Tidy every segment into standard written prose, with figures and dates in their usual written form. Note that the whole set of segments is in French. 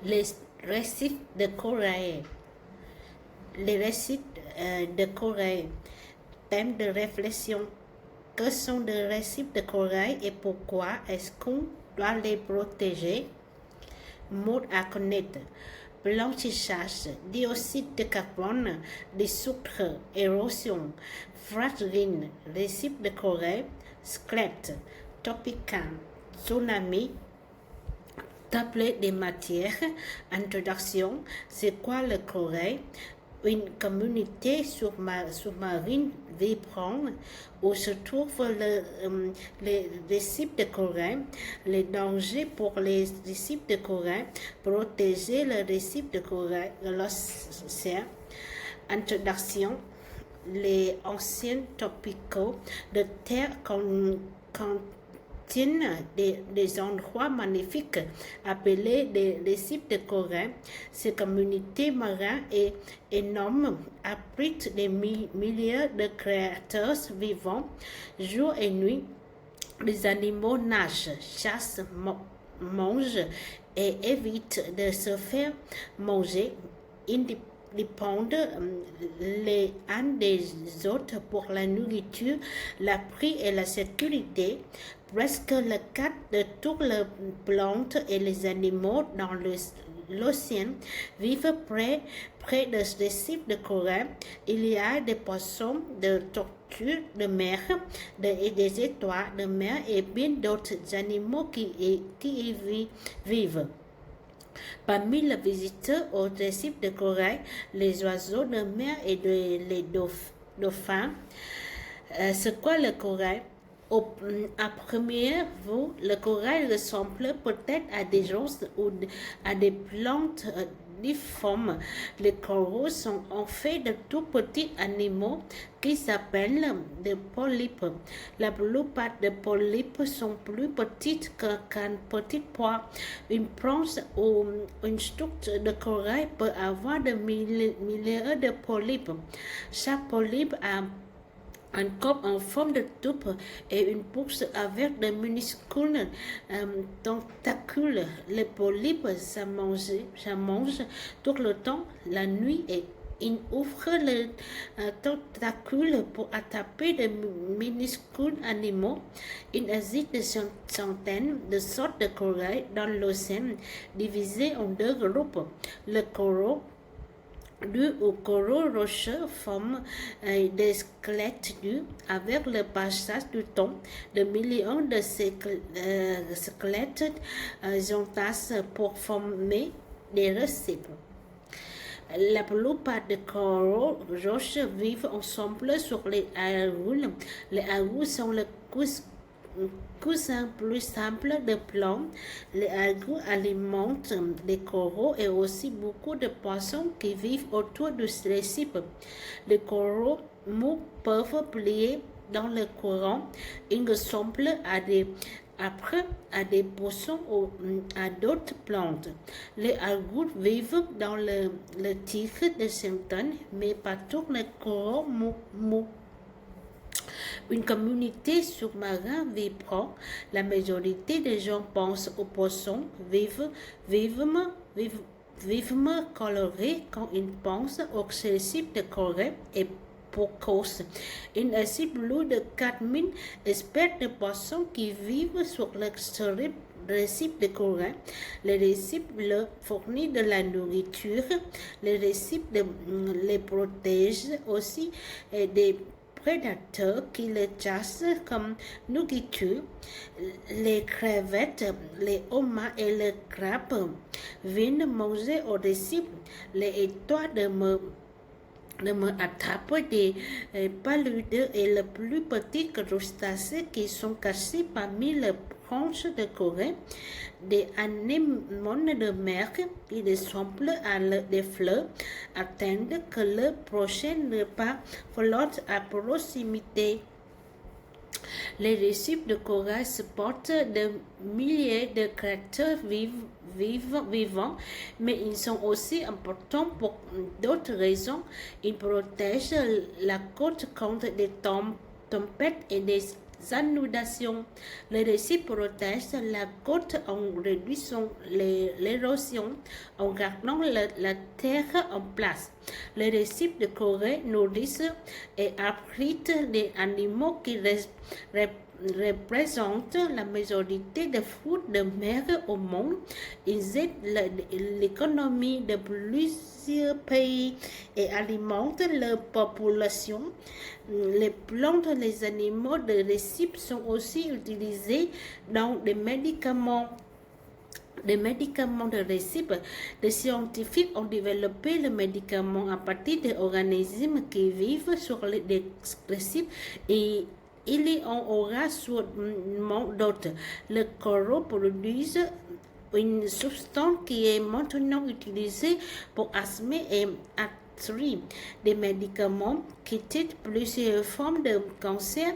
Les récifs de corail. Les récifs de corail. Thème de réflexion. Que sont des récifs de corail et pourquoi est-ce qu'on doit les protéger? Mots à connaître. Blanchissage, dioxyde de carbone, des sucres, érosion, fragile, récif de corail, squelette, topical, tsunami, tablet des matières, introduction, c'est quoi le corail? Une communauté sous-marine vibrante où se trouvent les récifs de corail, les dangers pour les récifs de corail, protéger les récifs de corail de l'océan. Introduction, les anciens topicaux de terre contiennent des endroits magnifiques appelés des récifs de corail. Ces communautés marines et énormes abritent des milliers de créatures vivants jour et nuit. Les animaux nagent, chassent, mangent et évitent de se faire manger. Dépendent les uns des autres pour la nourriture, l'abri et la sécurité. Presque le quart de toutes les plantes et les animaux dans l'océan vivent près de récifs de corail. Il y a des poissons, des tortues de mer, des étoiles de mer et bien d'autres animaux qui y vivent. Parmi les visiteurs au récif de corail, les oiseaux de mer et les dauphins. C'est quoi le corail? À première vue, le corail ressemble peut-être à des roses ou à des plantes difformes. Les coraux sont en fait de tout petits animaux qui s'appellent des polypes. La plupart des polypes sont plus petites qu'un petit pois. Une branche ou une structure de corail peut avoir des milliers de polypes. Chaque polype a un corps en forme de tube et une bouche avec de minuscules tentacules. Les polypes, ça mange tout le temps, la nuit, et ils ouvrent les tentacules pour attraper de minuscules animaux. Il existe des centaines de sortes de corail dans l'océan, divisés en deux groupes. Le corail deux ou coraux rocheux forment des squelettes nus. Avec le passage du temps, de millions de squelettes s'entassent pour former des récifs. La plupart des coraux rocheux vivent ensemble sur les algues. Les algues sont le cousin plus simple de plantes. Les algues alimentent les coraux et aussi beaucoup de poissons qui vivent autour du récif. Les coraux mous peuvent plier dans le courant. Ils ressemblent après à des poissons ou à d'autres plantes. Les algues vivent dans le tigre de Saint-Anne, mais pas tous les coraux mous. Une communauté sous-marine vibrante, la majorité des gens pensent aux poissons vivement colorés quand ils pensent aux récifs de corail et pour cause. Il existe plus de 4000 espèces de poissons qui vivent sur le récif de corail. Les récifs leur fournissent de la nourriture. Les récifs les protègent aussi des prédateurs qui les chassent comme nourriture. Les crevettes, les homards et les crabes viennent manger au récif. Les étoiles de me attraper des paludes et les plus petits crustacés qui sont cachés parmi les branches de corail. Des anémones de mer qui ressemblent à des fleurs attendent que le prochain repas flotte à proximité. Les récifs de corail supportent de milliers de créatures vivants, mais ils sont aussi importants pour d'autres raisons. Ils protègent la côte contre des tempêtes et des inondations. Les récifs protègent la côte en réduisant l'érosion, en gardant la terre en place. Les récifs de Corée nourrissent et abritent les animaux qui représentent la majorité des fruits de mer au monde. Ils aident l'économie de plusieurs pays et alimentent leur population. Les plantes et les animaux de récifs sont aussi utilisés dans des médicaments de récifs. Les scientifiques ont développé le médicament à partir d'organismes qui vivent sur les récifs et il y en aura sûrement d'autres. Les coraux produisent une substance qui est maintenant utilisée pour asthme et arthrite. Des médicaments qui traitent plusieurs formes de cancer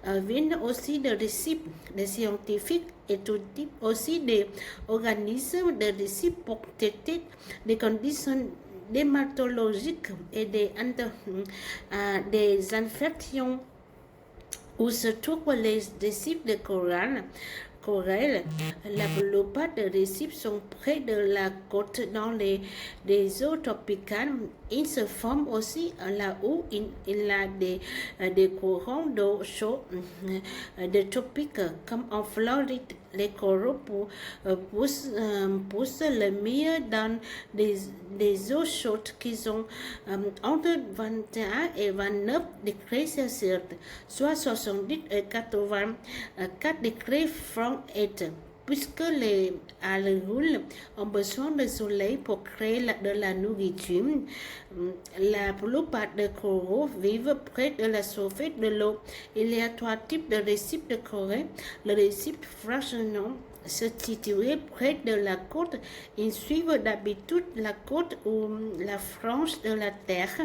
viennent aussi de récifs. Les scientifiques étudient aussi des organismes de récifs pour traiter des conditions dermatologiques et des infections où se trouvent les récifs de corail. La plupart des récifs sont près de la côte dans les eaux tropicales. Ils se forment aussi là où il y a des courants d'eau chaude des tropiques, comme en Floride. Les coraux poussent le mieux dans des eaux chaudes qui sont entre 21 et 29 degrés Celsius, soit 70 et 84 degrés Fahrenheit. Puisque les algues ont besoin de soleil pour créer de la nourriture, la plupart des coraux vivent près de la surface de l'eau. Il y a 3 types de récifs de Corée. Le récif fractionnant se situé près de la côte. Ils suivent d'habitude la côte ou la frange de la terre.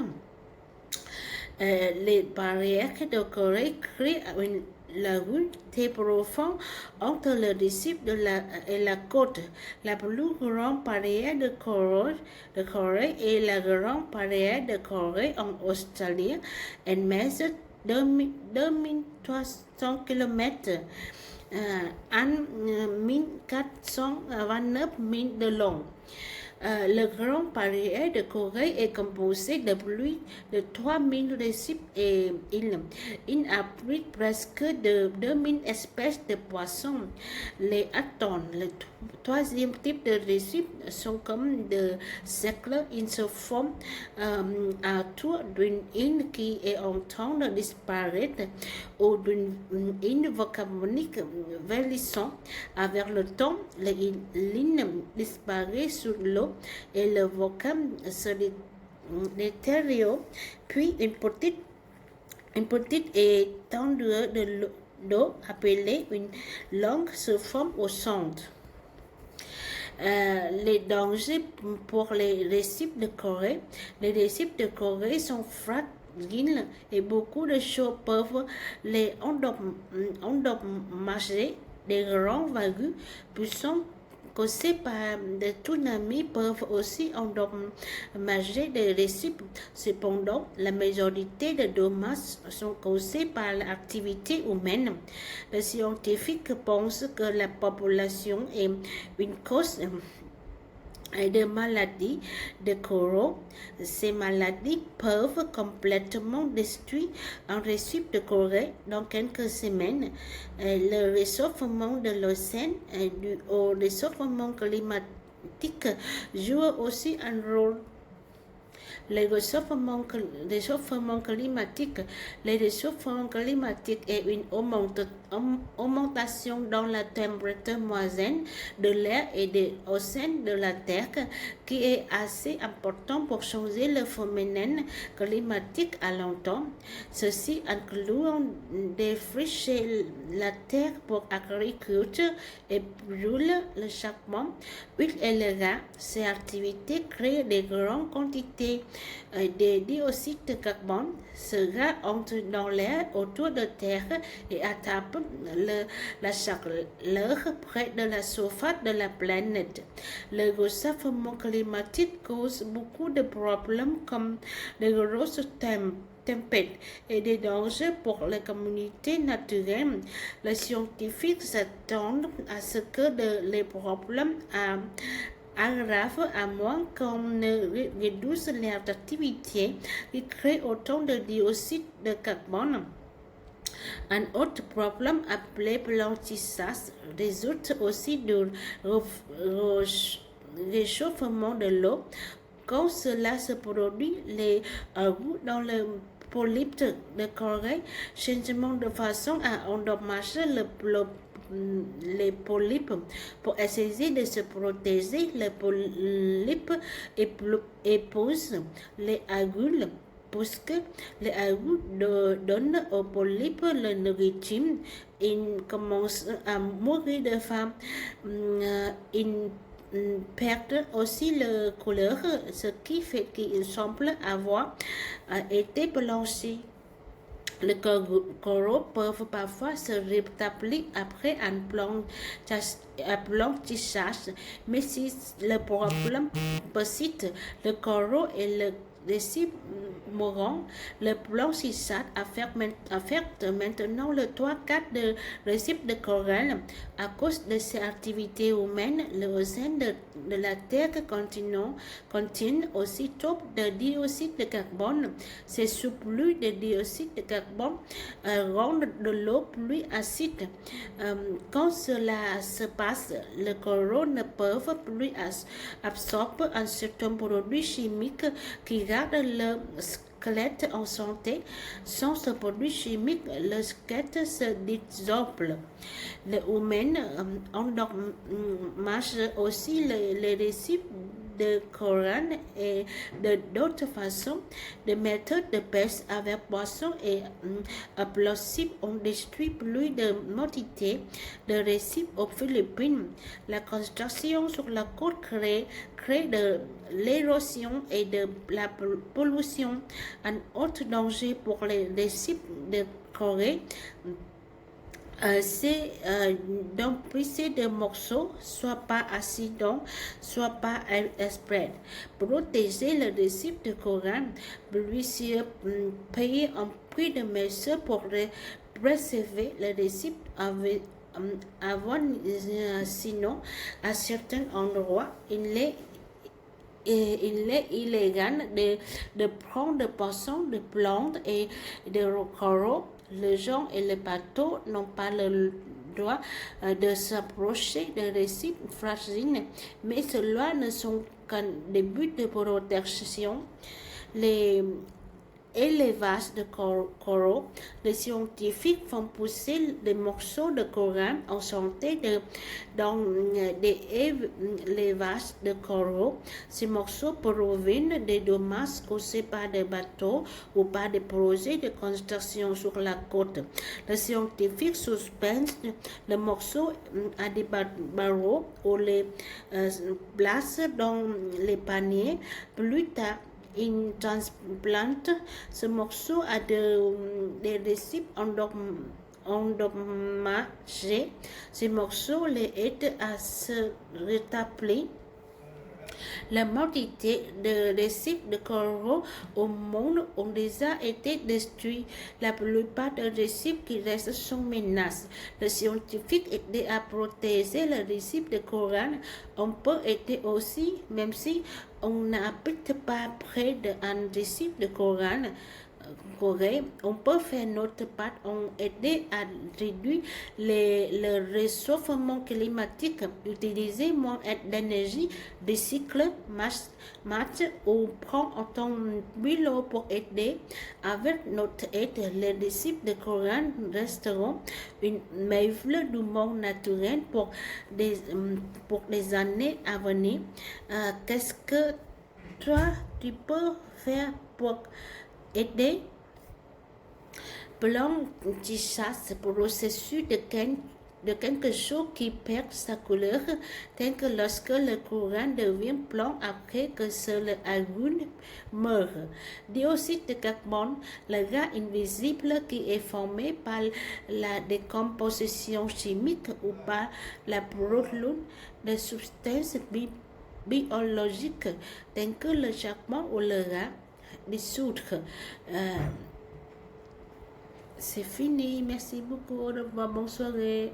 Les barrières de Corée créent une lagune très profonde entre le récif et la côte. La plus grande barrière de Corée est la grande barrière de Corée en Australie. Elle mesure 2300 km, 1429 milles de long. Le Grand Barrière de Corée est composé de plus de 3000 récifs et îles. Il abrite presque 2000 espèces de poissons. Les atolls, le troisième type de récifs, sont comme des cercles. Ils se forment autour d'une île qui est en train de disparaître ou d'une île volcanique vieillissante. Avec le temps, l'île disparaît sous l'eau et le volcan se détériore, puis une petite étendue d'eau appelée une langue se forme au centre. Les dangers pour les récifs de Corée. Les récifs de Corée sont fragiles et beaucoup de choses peuvent les endommager. Des grands vagues puissantes causées par des tsunamis peuvent aussi endommager des récifs. Cependant, la majorité des dommages sont causés par l'activité humaine. Les scientifiques pensent que la population est une cause de maladies de coraux. Ces maladies peuvent complètement détruire un récif de Corée dans quelques semaines. Le réchauffement de l'océan dû au réchauffement climatique joue aussi un rôle. Le réchauffement climatique est une augmentation dans la température moyenne de l'air et des océans de la Terre qui est assez important pour changer le phénomène climatique à long terme. Ceci inclut défricher la terre pour agriculture et brûler le charbon, huile et le gaz. Ces activités créent de grandes quantités de dioxyde de carbone. Ce gaz entre dans l'air autour de terre et attrape la chaleur près de la surface de la planète. Le réchauffement climatique cause beaucoup de problèmes comme les grosses tempêtes et des dangers pour les communautés naturelles. Les scientifiques s'attendent à ce que les problèmes aggravent à moins qu'on ne réduise leur activité qui crée autant de dioxyde de carbone. Un autre problème appelé blanchissage résulte aussi du réchauffement de l'eau. Quand cela se produit, les goûts dans le polype de corail, changement de façon à endommager les polypes. Pour essayer de se protéger, les polypes épousent les algues puisque les algues donnent aux polypes le nourriture. Ils commencent à mourir de faim. Ils perdent aussi leur couleur, ce qui fait qu'ils semblent avoir été blanchis. Les coraux peuvent parfois se rétablir après un blanchissage, mais si le problème persiste, le coraux et le récif mourant, le blanchissage affecte maintenant le 3/4 de récifs de corail. À cause de ces activités humaines, l'océan de la Terre contient aussi trop de dioxyde de carbone. Ces surplus de dioxyde de carbone rendent de l'eau plus acide. Quand cela se passe, les coraux ne peuvent plus absorber un certain produit chimique qui garde le squelette en santé. Sans ce produit chimique, le squelette se dissolve. Les humains endommagent aussi les récifs de corail et de d'autres façons. Des méthodes de pêche avec poissons et explosifs ont détruit plus de moitié de récifs aux Philippines. La construction sur la côte crée de l'érosion et de la pollution. Un autre danger pour les récifs de corail, c'est d'empiler des morceaux, soit pas accident, soit pas exprès. Protéger le récif de corail, plusieurs pays ont pris des mesures pour préserver le récif avant, sinon, à certains endroits, il est illégal de prendre des poissons, de plantes et de coraux. Les gens et les bateaux n'ont pas le droit de s'approcher des récifs fragiles, mais ceux-là ne sont qu'un début de protection. Les élevages de coraux, les scientifiques font pousser des morceaux de corail en santé dans des élevages de coraux. Ces morceaux proviennent des dommages causés par des bateaux ou par des projets de construction sur la côte. Les scientifiques suspendent les morceaux à des barreaux ou les placent dans les paniers. Plus tard, ils transplantent ce morceau à des récifs endommagés. Ces morceaux les aident à se rétablir. La majorité de récifs de coraux au monde ont déjà été détruits. La plupart des récifs qui restent sont menacés. Les scientifiques aident à protéger les récifs de corail. On peut aider aussi, même si on n'habite pas près d'un récif de corail. On peut faire notre part en aider à réduire le réchauffement climatique, utiliser moins d'énergie, recycler, match ou prendre autant de l'eau pour aider. Avec notre aide, les récifs de corail resteront une merveille du monde naturel pour des années à venir. Qu'est-ce que toi, tu peux faire pour aider? Blanchissage, c'est le processus de quelque chose qui perd sa couleur, tel que lorsque le corail devient blanc après que le algues meurt. Dioxyde de carbone, le gaz invisible qui est formé par la décomposition chimique ou par la brûlure de substances biologiques, telles que le charbon ou le gaz dissoudre. C'est fini. Merci beaucoup. Au revoir. Bonne soirée.